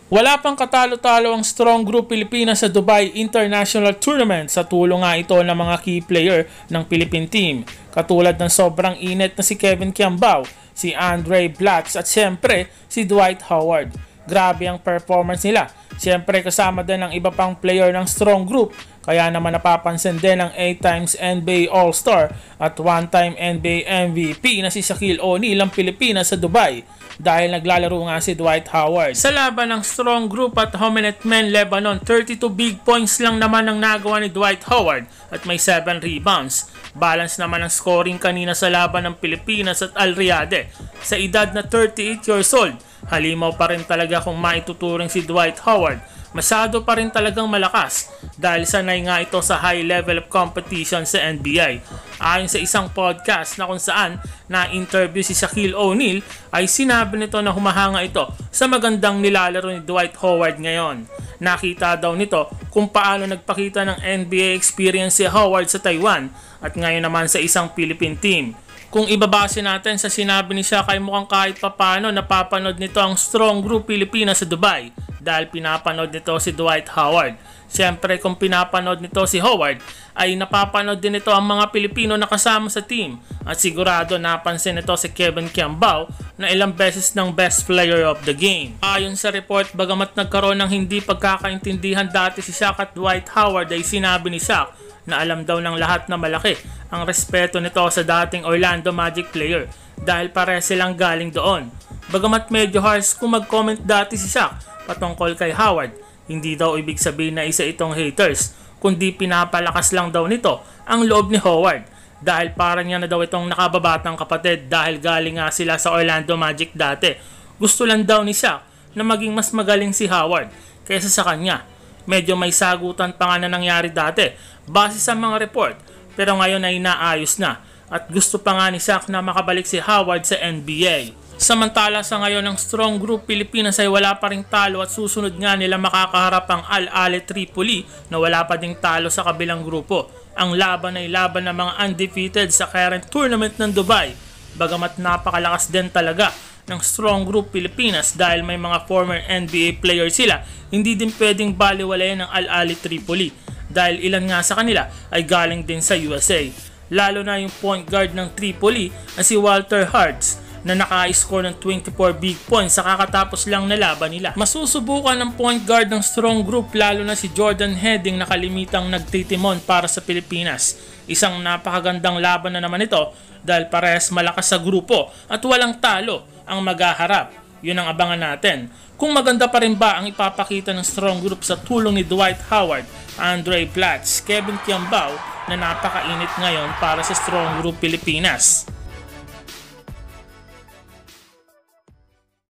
Wala pang katalo-talo ang strong group Pilipinas sa Dubai International Tournament sa tulong nga ito ng mga key player ng Philippine team. Katulad ng sobrang init na si Kevin Kiambao, si Andre Blatz at siyempre si Dwight Howard. Grabe ang performance nila. Siyempre kasama din ang iba pang player ng strong group. Kaya naman napapansin din ang 8 times NBA All-Star at 1-time NBA MVP na si Shaquille O'Neal ng Pilipinas sa Dubai dahil naglalaro nga si Dwight Howard. Sa laban ng strong group at Hominid Men Lebanon, 32 big points lang naman ang nagawa ni Dwight Howard at may 7 rebounds. Balance naman ang scoring kanina sa laban ng Pilipinas at Al Riyadh. Sa edad na 38 years old, halimaw pa rin talaga kung maituturing si Dwight Howard. Masyado pa rin talagang malakas dahil sanay nga ito sa high level of competition sa NBA. Ayon sa isang podcast na kung saan na-interview si Shaquille O'Neal ay sinabi nito na humahanga ito sa magandang nilalaro ni Dwight Howard ngayon. Nakita daw nito kung paano nagpakita ng NBA experience si Howard sa Taiwan at ngayon naman sa isang Philippine team. Kung ibabase natin sa sinabi ni Shaq ay mukhang kahit papano napapanood nito ang strong group Pilipinas sa Dubai dahil pinapanood nito si Dwight Howard. Siyempre kung pinapanood nito si Howard ay napapanood din ito ang mga Pilipino na kasama sa team at sigurado napansin nito si Kevin Kiambao na ilang beses ng best player of the game. Ayon sa report, bagamat nagkaroon ng hindi pagkakaintindihan dati si Shaq at Dwight Howard ay sinabi ni Shaq na alam daw ng lahat na malaki ang respeto nito sa dating Orlando Magic player dahil pare silang galing doon. Bagamat medyo harsh kung mag-comment dati si Shaq patungkol kay Howard, hindi daw ibig sabihin na isa itong haters, kundi pinapalakas lang daw nito ang loob ni Howard dahil para niya na daw itong nakababatang kapatid dahil galing nga sila sa Orlando Magic dati. Gusto lang daw ni Shaq na maging mas magaling si Howard kaysa sa kanya. Medyo may sagutan pa nga na nangyari dati base sa mga report pero ngayon ay naayos na at gusto pa nga ni Shaq na makabalik si Howard sa NBA. Samantala sa ngayon ng strong group Pilipinas ay wala pa ring talo at susunod nga nila makakaharap ang Al Ahly Tripoli na wala pa ding talo sa kabilang grupo. Ang laban ay laban ng mga undefeated sa current tournament ng Dubai. Bagamat napakalakas din talaga ng strong group Pilipinas dahil may mga former NBA players sila, hindi din pwedeng baliwalayan ng Al Ahly Tripoli dahil ilan nga sa kanila ay galing din sa USA. Lalo na yung point guard ng Tripoli na si Walter Hartz na naka-score ng 24 big points sa kakatapos lang na laban nila. Masusubukan ng point guard ng strong group lalo na si Jordan Hedding na kalimitang nagtitimon para sa Pilipinas. Isang napakagandang laban na naman ito dahil parehas malakas sa grupo at walang talo ang maghaharap. Yun ang abangan natin. Kung maganda pa rin ba ang ipapakita ng strong group sa tulong ni Dwight Howard, Andre Blatz, Kevin Kiambao na napakainit ngayon para sa strong group Pilipinas.